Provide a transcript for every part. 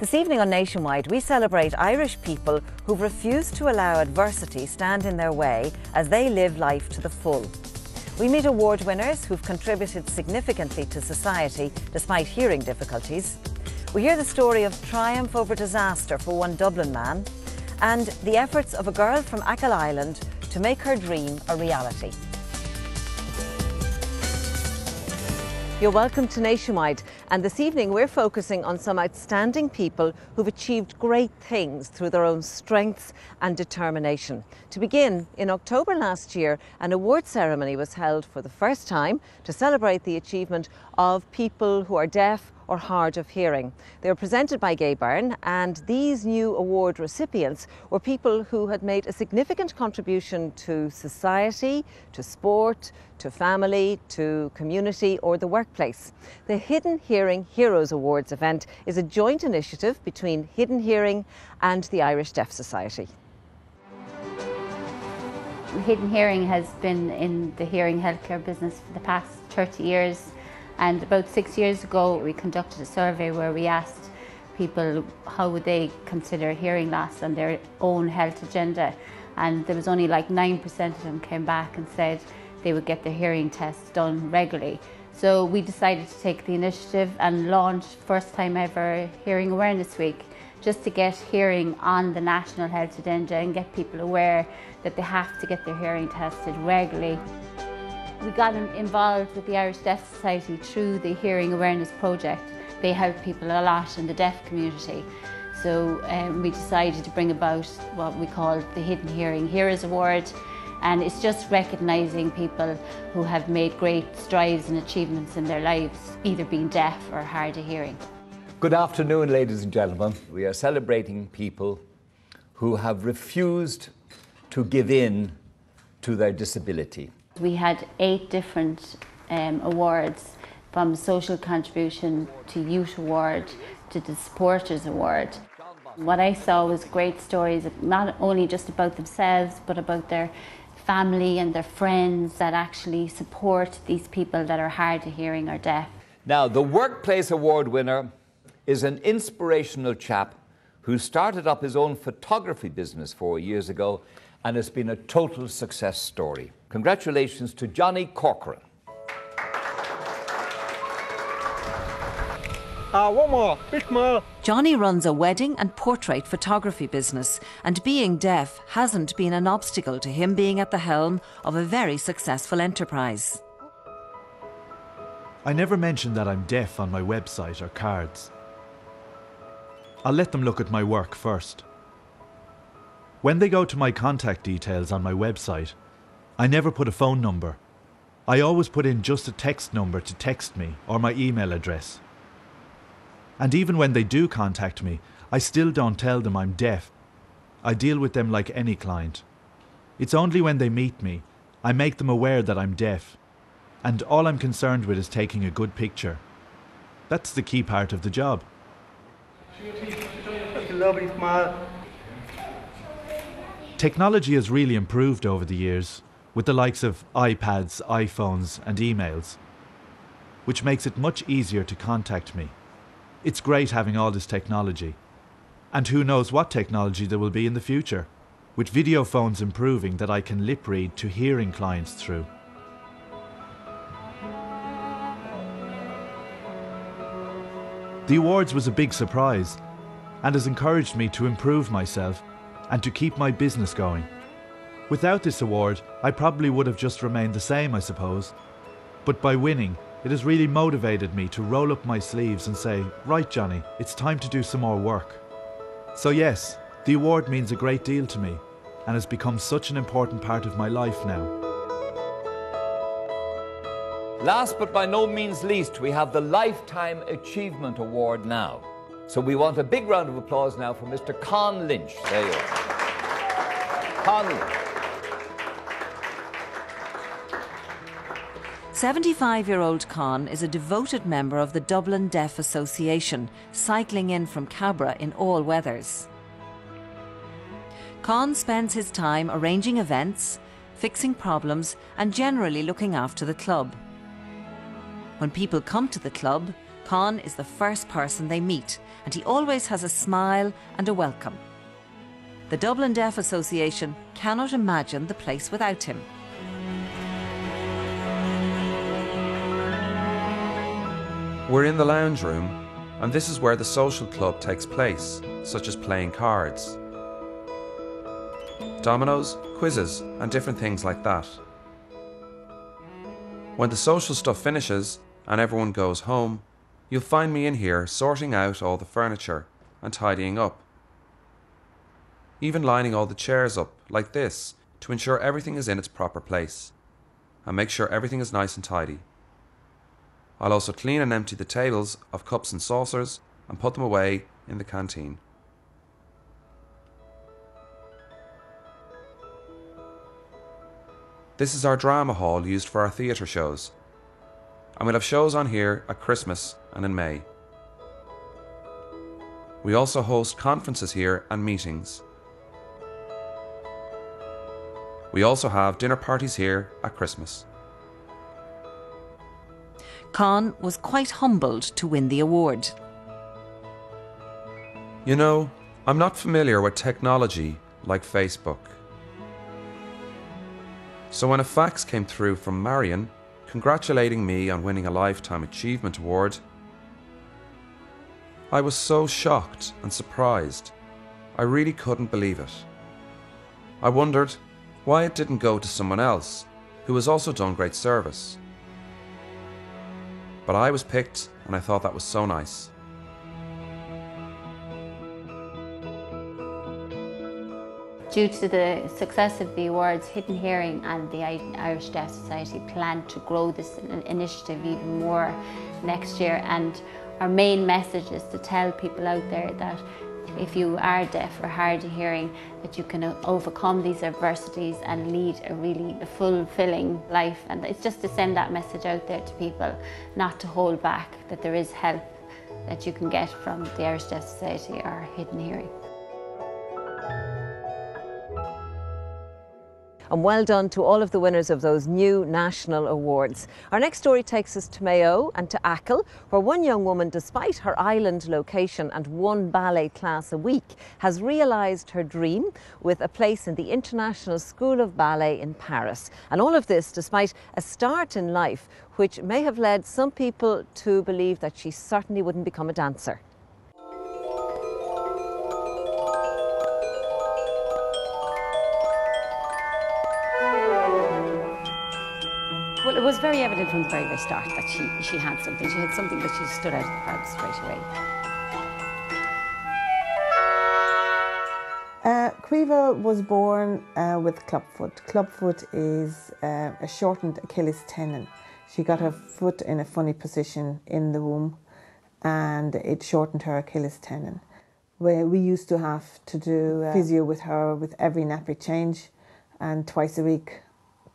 This evening on Nationwide, we celebrate Irish people who've refused to allow adversity stand in their way as they live life to the full. We meet award winners who've contributed significantly to society despite hearing difficulties. We hear the story of triumph over disaster for one Dublin man and the efforts of a girl from Achill Island to make her dream a reality. You're welcome to Nationwide, and this evening we're focusing on some outstanding people who've achieved great things through their own strengths and determination. To begin, in October last year, an award ceremony was held for the first time to celebrate the achievement of people who are deaf or hard of hearing. They were presented by Gay Byrne, and these new award recipients were people who had made a significant contribution to society, to sport, to family, to community or the workplace. The Hiddenhearing Heroes Awards event is a joint initiative between Hiddenhearing and the Irish Deaf Society. Hiddenhearing has been in the hearing healthcare business for the past 30 years. And about 6 years ago, we conducted a survey where we asked people how would they consider hearing loss on their own health agenda. And there was only like 9% of them came back and said they would get their hearing tests done regularly. So we decided to take the initiative and launch first time ever Hearing Awareness Week, just to get hearing on the national health agenda and get people aware that they have to get their hearing tested regularly. We got involved with the Irish Deaf Society through the Hearing Awareness Project. They help people a lot in the deaf community. So we decided to bring about what we call the Hiddenhearing Heroes Award. And it's just recognising people who have made great strides and achievements in their lives, either being deaf or hard of hearing. Good afternoon, ladies and gentlemen. We are celebrating people who have refused to give in to their disability. We had 8 different awards, from social contribution to youth award to the supporters award. What I saw was great stories, not only just about themselves, but about their family and their friends that actually support these people that are hard of hearing or deaf. Now, the Workplace Award winner is an inspirational chap who started up his own photography business 4 years ago, and it's been a total success story. Congratulations to Johnny Corcoran. One more, bit more. Johnny runs a wedding and portrait photography business, and being deaf hasn't been an obstacle to him being at the helm of a very successful enterprise. I never mention that I'm deaf on my website or cards. I'll let them look at my work first. When they go to my contact details on my website, I never put a phone number. I always put in just a text number to text me or my email address. And even when they do contact me, I still don't tell them I'm deaf. I deal with them like any client. It's only when they meet me, I make them aware that I'm deaf. And all I'm concerned with is taking a good picture. That's the key part of the job. That's a lovely smile. Technology has really improved over the years, with the likes of iPads, iPhones and emails, which makes it much easier to contact me. It's great having all this technology. And who knows what technology there will be in the future, with video phones improving that I can lip read to hearing clients through. The awards was a big surprise and has encouraged me to improve myself and to keep my business going. Without this award, I probably would have just remained the same, I suppose. But by winning, it has really motivated me to roll up my sleeves and say, right Johnny, it's time to do some more work. So yes, the award means a great deal to me and has become such an important part of my life now. Last but by no means least, we have the Lifetime Achievement Award now. So we want a big round of applause now for Mr. Con Lynch. There you are. Con Lynch. 75-year-old Con is a devoted member of the Dublin Deaf Association, cycling in from Cabra in all weathers. Con spends his time arranging events, fixing problems and generally looking after the club. When people come to the club, Con is the first person they meet, and he always has a smile and a welcome. The Dublin Deaf Association cannot imagine the place without him. We're in the lounge room, and this is where the social club takes place, such as playing cards, dominoes, quizzes, and different things like that. When the social stuff finishes and everyone goes home, you'll find me in here sorting out all the furniture and tidying up. Even lining all the chairs up, like this, to ensure everything is in its proper place, and make sure everything is nice and tidy. I'll also clean and empty the tables of cups and saucers and put them away in the canteen. This is our drama hall used for our theatre shows, and we'll have shows on here at Christmas and in May. We also host conferences here and meetings. We also have dinner parties here at Christmas. Con was quite humbled to win the award. You know, I'm not familiar with technology like Facebook. So when a fax came through from Marion congratulating me on winning a Lifetime Achievement Award, I was so shocked and surprised. I really couldn't believe it. I wondered why it didn't go to someone else who has also done great service. But I was picked, and I thought that was so nice. Due to the success of the awards, Hiddenhearing and the Irish Deaf Society plan to grow this initiative even more next year, and our main message is to tell people out there that if you are deaf or hard of hearing, that you can overcome these adversities and lead a really fulfilling life. And it's just to send that message out there to people, not to hold back, that there is help that you can get from the Irish Deaf Society or Hiddenhearing. And well done to all of the winners of those new national awards. Our next story takes us to Mayo and to Achill, where one young woman, despite her island location and one ballet class a week, has realised her dream with a place in the International School of Ballet in Paris. And all of this despite a start in life which may have led some people to believe that she certainly wouldn't become a dancer. Well, it was very evident from the very, very start that she had something. She had something that she stood out of the crowd straight away. Caoimhe was born with clubfoot. Clubfoot is a shortened Achilles tendon. She got her foot in a funny position in the womb and it shortened her Achilles tendon. We used to have to do physio with her with every nappy change, and twice a week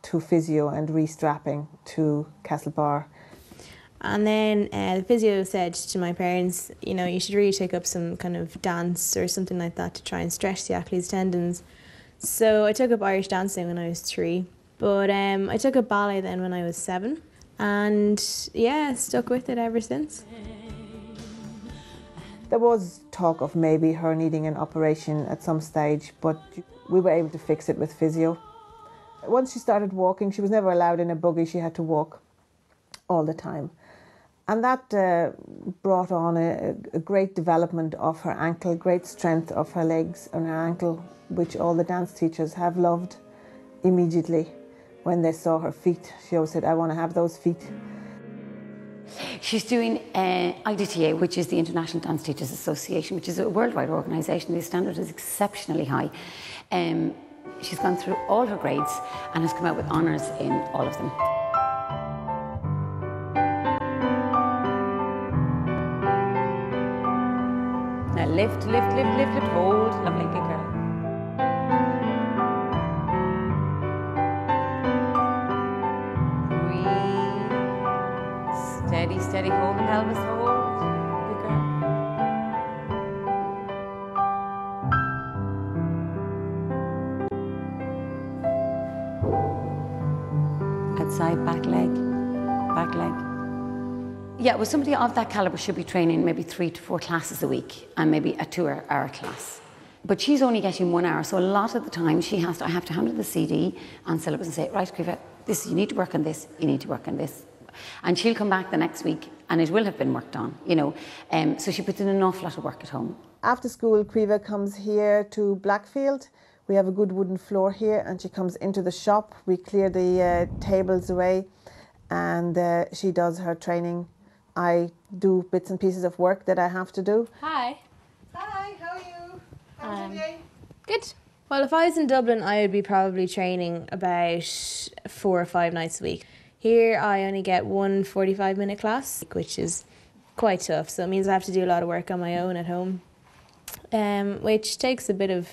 to physio and re-strapping to Castlebar. And then the physio said to my parents, you know, you should really take up some kind of dance or something like that to try and stretch the Achilles tendons. So I took up Irish dancing when I was 3, but I took up ballet then when I was 7, and yeah, stuck with it ever since. There was talk of maybe her needing an operation at some stage, but we were able to fix it with physio. Once she started walking, she was never allowed in a buggy, she had to walk all the time. And that brought on a great development of her ankle, great strength of her legs and her ankle, which all the dance teachers have loved immediately when they saw her feet. She always said, I want to have those feet. She's doing IDTA, which is the International Dance Teachers Association, which is a worldwide organisation. The standard is exceptionally high. She's gone through all her grades and has come out with honours in all of them. Now lift, lift, lift, lift, lift, hold. Lovely, good girl. Breathe. Steady, steady, hold the pelvis, hold. Good girl. Outside, back leg, back leg. Yeah, well, somebody of that calibre should be training maybe 3 to 4 classes a week and maybe a 2-hour class. But she's only getting 1 hour, so a lot of the time I have to hand her the CD and syllabus and say, right, Criva, this, you need to work on this, you need to work on this. And she'll come back the next week and it will have been worked on, you know. So she puts in an awful lot of work at home. After school, Criva comes here to Blackfield. We have a good wooden floor here, and she comes into the shop. We clear the tables away, and she does her training. I do bits and pieces of work that I have to do. Hi. Hi, how are you? How's your day? Good. Well, if I was in Dublin, I would be probably training about 4 or 5 nights a week. Here, I only get one 45-minute class, which is quite tough. So it means I have to do a lot of work on my own at home, which takes a bit of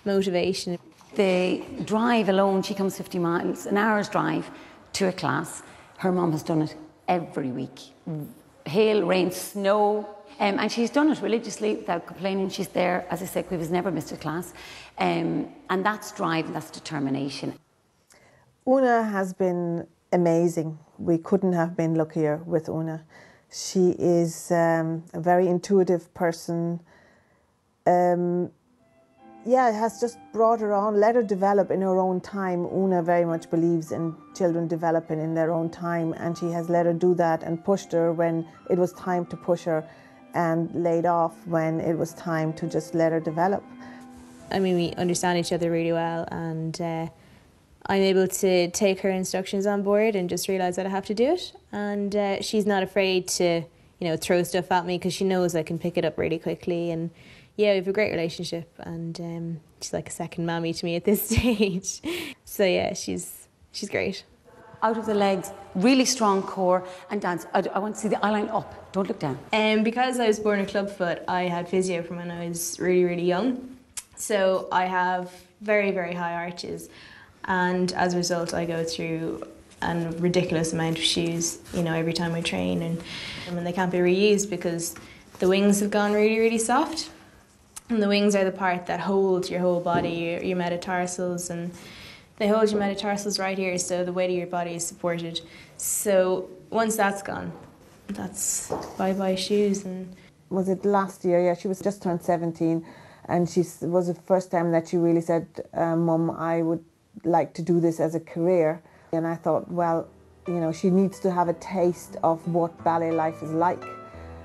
motivation. The drive alone, she comes 50 miles, an hour's drive to a class. Her mum has done it every week. Hail, rain, snow. And she's done it religiously without complaining. She's there, as I said, Criva's never missed a class. And that's drive and that's determination. Una has been amazing. We couldn't have been luckier with Una. She is a very intuitive person. Yeah, it has just brought her on, let her develop in her own time. Una very much believes in children developing in their own time, and she has let her do that and pushed her when it was time to push her, and laid off when it was time to just let her develop. I mean, we understand each other really well, and I'm able to take her instructions on board and just realise that I have to do it. And she's not afraid to, you know, throw stuff at me because she knows I can pick it up really quickly. And yeah, we have a great relationship, and she's like a second mammy to me at this stage. So yeah, she's great. Out of the legs, really strong core, and dance. I want to see the eye line up, don't look down. Because I was born a clubfoot, I had physio from when I was really, really young. So I have very, very high arches, and as a result I go through a ridiculous amount of shoes, you know, every time I train, and they can't be reused because the wings have gone really, really soft. And the wings are the part that hold your whole body, your metatarsals, and they hold your metatarsals right here, so the weight of your body is supported. So once that's gone, that's bye-bye shoes. And was it last year? Yeah, she was just turned 17, and it was the first time that she really said, Mum, I would like to do this as a career. And I thought, well, you know, she needs to have a taste of what ballet life is like.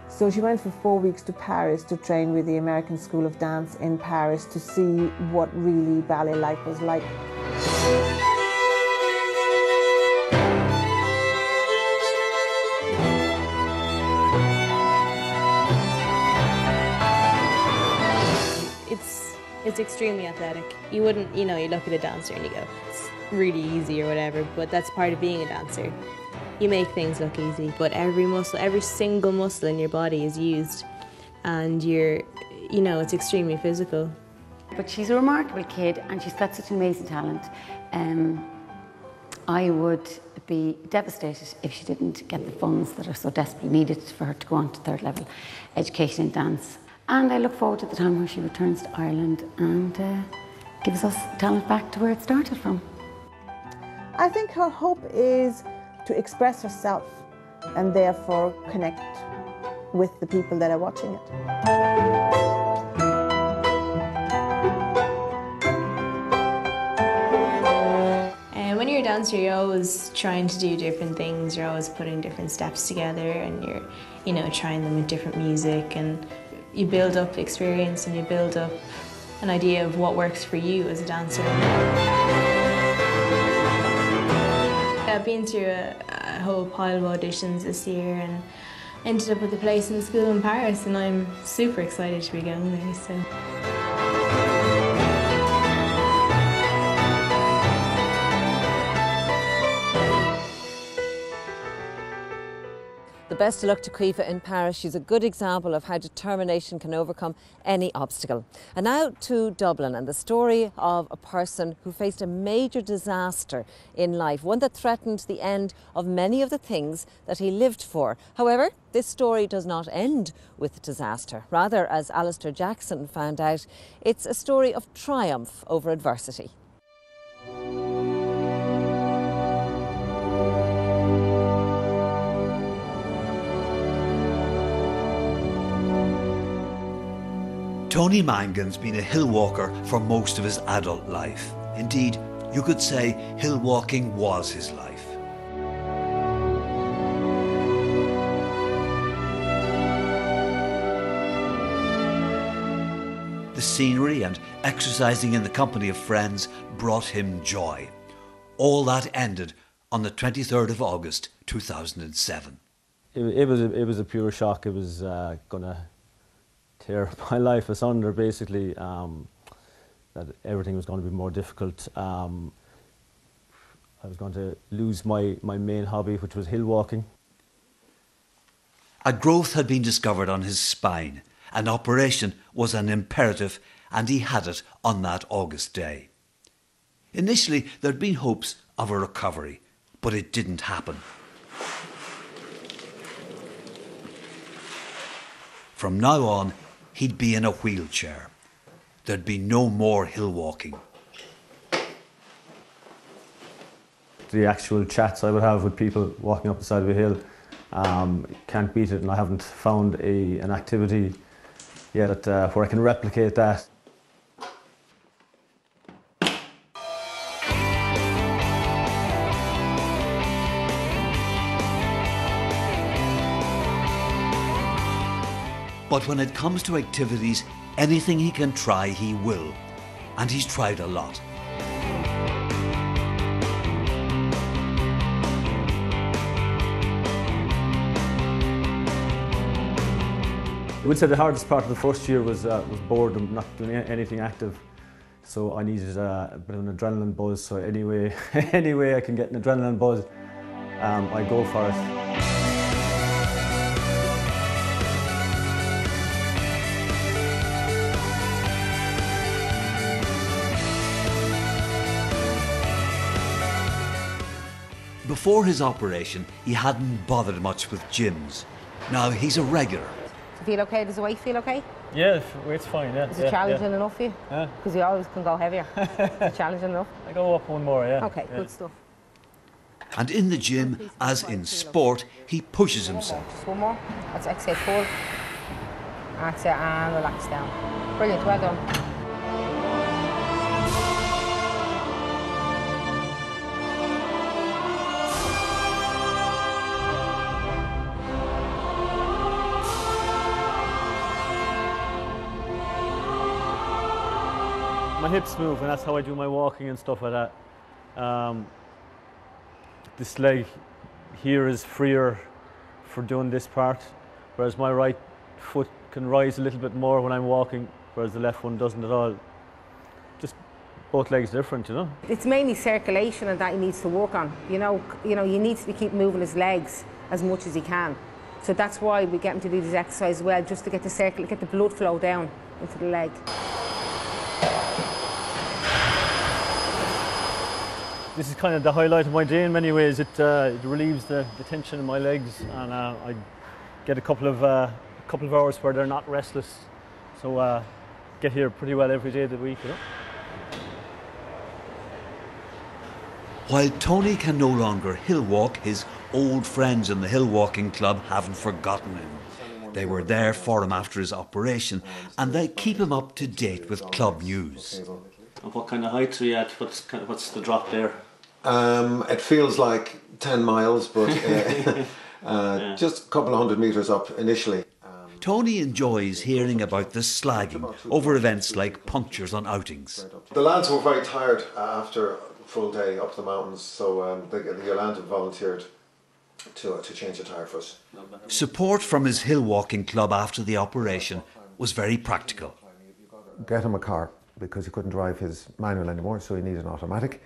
So she went for 4 weeks to Paris to train with the American School of Dance in Paris to see what really ballet life was like. It's extremely athletic. You wouldn't, you know, you look at a dancer and you go, it's really easy or whatever, but that's part of being a dancer. You make things look easy, but every muscle, every single muscle in your body is used, and you know, it's extremely physical. But she's a remarkable kid, and she's got such an amazing talent. I would be devastated if she didn't get the funds that are so desperately needed for her to go on to third level education in dance. And I look forward to the time where she returns to Ireland and gives us talent back to where it started from. I think her hope is to express herself and therefore connect with the people that are watching it. And when you're a dancer, you're always trying to do different things. You're always putting different steps together, and you're, you know, trying them with different music, and you build up experience and you build up an idea of what works for you as a dancer. I've been through a whole pile of auditions this year and ended up with a place in the school in Paris, and I'm super excited to be going there. So. The best of luck to Criva in Paris. She's a good example of how determination can overcome any obstacle. And now to Dublin and the story of a person who faced a major disaster in life, one that threatened the end of many of the things that he lived for. However, this story does not end with disaster. Rather, as Alistair Jackson found out, it's a story of triumph over adversity. Tony Mangan's been a hill walker for most of his adult life. Indeed, you could say hill walking was his life. The scenery and exercising in the company of friends brought him joy. All that ended on the 23rd of August 2007. It was a pure shock. It was going to tear my life asunder, basically. That everything was going to be more difficult. I was going to lose my main hobby, which was hill walking. A growth had been discovered on his spine. An operation was an imperative, and he had it on that August day. Initially, there'd been hopes of a recovery, but it didn't happen. From now on, he'd be in a wheelchair. There'd be no more hill walking. The actual chats I would have with people walking up the side of a hill, can't beat it, and I haven't found an activity yet where I can replicate that. But when it comes to activities, anything he can try, he will. And he's tried a lot. I would say the hardest part of the first year was boredom, not doing anything active. So I needed a bit of an adrenaline buzz. So anyway I can get an adrenaline buzz, I go for it. Before his operation, he hadn't bothered much with gyms. Now he's a regular. Do you feel okay? Does the weight feel okay? Yeah, weight's fine, yeah. Is it challenging enough for you? Yeah. Because you always can go heavier. Is it challenging enough? I go up one more, yeah. Okay, good stuff. And in the gym, as in sport, he pushes himself. Just one more. Let's exhale, pull. Exhale and relax down. Brilliant, well done. My hips move, and that's how I do my walking and stuff like that. This leg here is freer for doing this part, whereas my right foot can rise a little bit more when I'm walking, whereas the left one doesn't at all. Just both legs different, you know. It's mainly circulation and that he needs to work on. You know, he needs to keep moving his legs as much as he can. So that's why we get him to do this exercise as well, just to get the blood flow down into the leg. This is kind of the highlight of my day in many ways. It relieves the tension in my legs, and I get a couple of hours where they're not restless. So get here pretty well every day of the week, you know. While Tony can no longer hill walk, his old friends in the hill walking club haven't forgotten him. They were there for him after his operation, and they keep him up to date with club news. And what kind of heights are you at? What's the drop there? It feels like 10 miles, but just a couple of 100 metres up initially. Tony enjoys hearing about the slagging over events like punctures on outings. The lads were very tired after a full day up the mountains, so the Yolanda volunteered to change the tyre for us. Support from his hill walking club after the operation was very practical. Get him a car, because he couldn't drive his manual anymore, so he needed an automatic.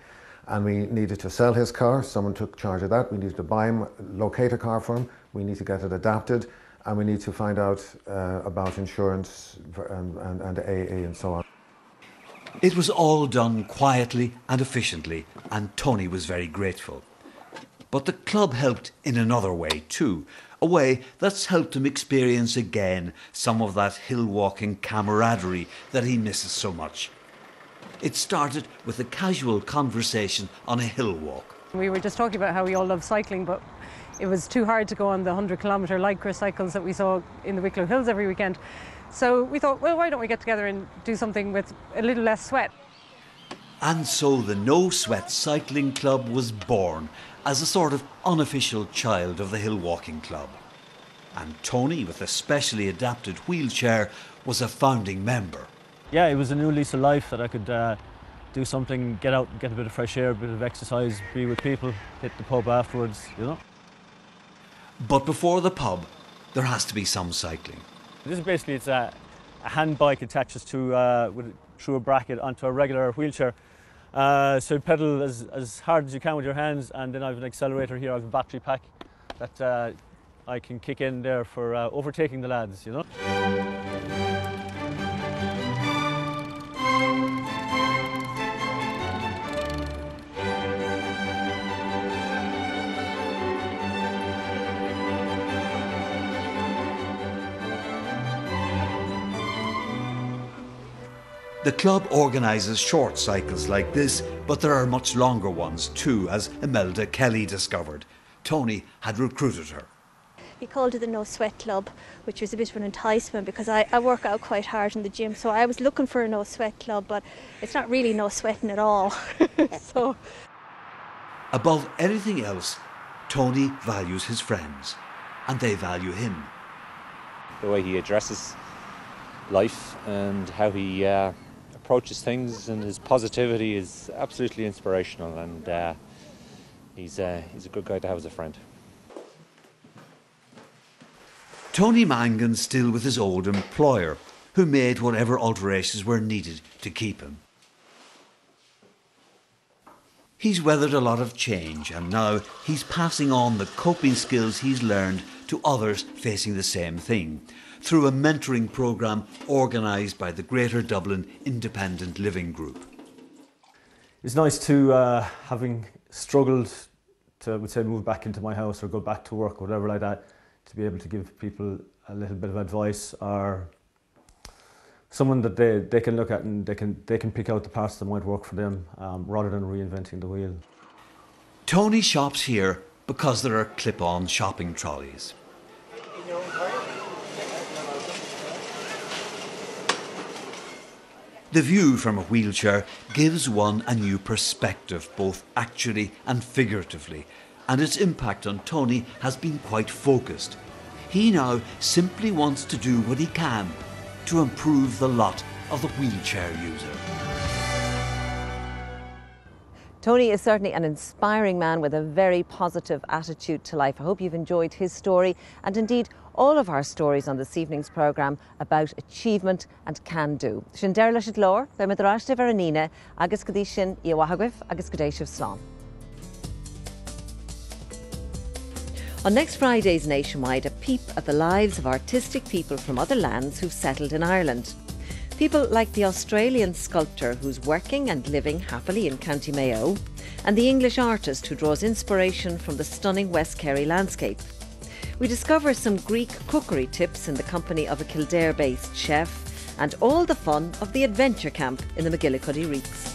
And we needed to sell his car. Someone took charge of that. We needed to buy him, locate a car for him. We need to get it adapted, and we need to find out about insurance and AA and so on. It was all done quietly and efficiently, and Tony was very grateful. But the club helped in another way too, a way that's helped him experience again some of that hill-walking camaraderie that he misses so much. It started with a casual conversation on a hill walk. We were just talking about how we all love cycling, but It was too hard to go on the 100-kilometre Lycra cycles that we saw in the Wicklow Hills every weekend. So we thought, well, why don't we get together and do something with a little less sweat? And so the No Sweat Cycling Club was born as a sort of unofficial child of the Hill Walking Club. And Tony, with a specially adapted wheelchair, was a founding member. Yeah, it was a new lease of life that I could do something, get out, get a bit of fresh air, a bit of exercise, be with people, hit the pub afterwards, you know. But before the pub, there has to be some cycling. This is basically, it's a hand bike attaches to through a bracket onto a regular wheelchair. So you pedal as hard as you can with your hands, and then I have an accelerator here, I have a battery pack that I can kick in there for overtaking the lads, you know. The club organises short cycles like this, but there are much longer ones too, as Imelda Kelly discovered. Tony had recruited her. He called it the No Sweat Club, which was a bit of an enticement because I work out quite hard in the gym, so I was looking for a no sweat club, but it's not really no sweating at all. So, above anything else, Tony values his friends, and they value him. The way he addresses life and how he approaches things and his positivity is absolutely inspirational, and he's a good guy to have as a friend. Tony Mangan's still with his old employer, who made whatever alterations were needed to keep him. He's weathered a lot of change, and now he's passing on the coping skills he's learned to others facing the same thing, through a mentoring programme organised by the Greater Dublin Independent Living Group. It's nice to, having struggled to, I would say, move back into my house or go back to work or whatever like that, to be able to give people a little bit of advice or someone that they can look at and they can pick out the parts that might work for them, rather than reinventing the wheel. Tony shops here because there are clip-on shopping trolleys. The view from a wheelchair gives one a new perspective, both actually and figuratively, and its impact on Tony has been quite focused. He now simply wants to do what he can to improve the lot of the wheelchair user. Tony is certainly an inspiring man with a very positive attitude to life. I hope you've enjoyed his story and indeed all of our stories on this evening's programme about achievement and can-do. Sin deir leis lór, be med ráiste veranine, agus godí sin I wahagwif, agus godéisih slán. On next Friday's Nationwide, a peep at the lives of artistic people from other lands who've settled in Ireland. People like the Australian sculptor who's working and living happily in County Mayo, and the English artist who draws inspiration from the stunning West Kerry landscape. We discover some Greek cookery tips in the company of a Kildare-based chef, and all the fun of the adventure camp in the McGillicuddy Reeks.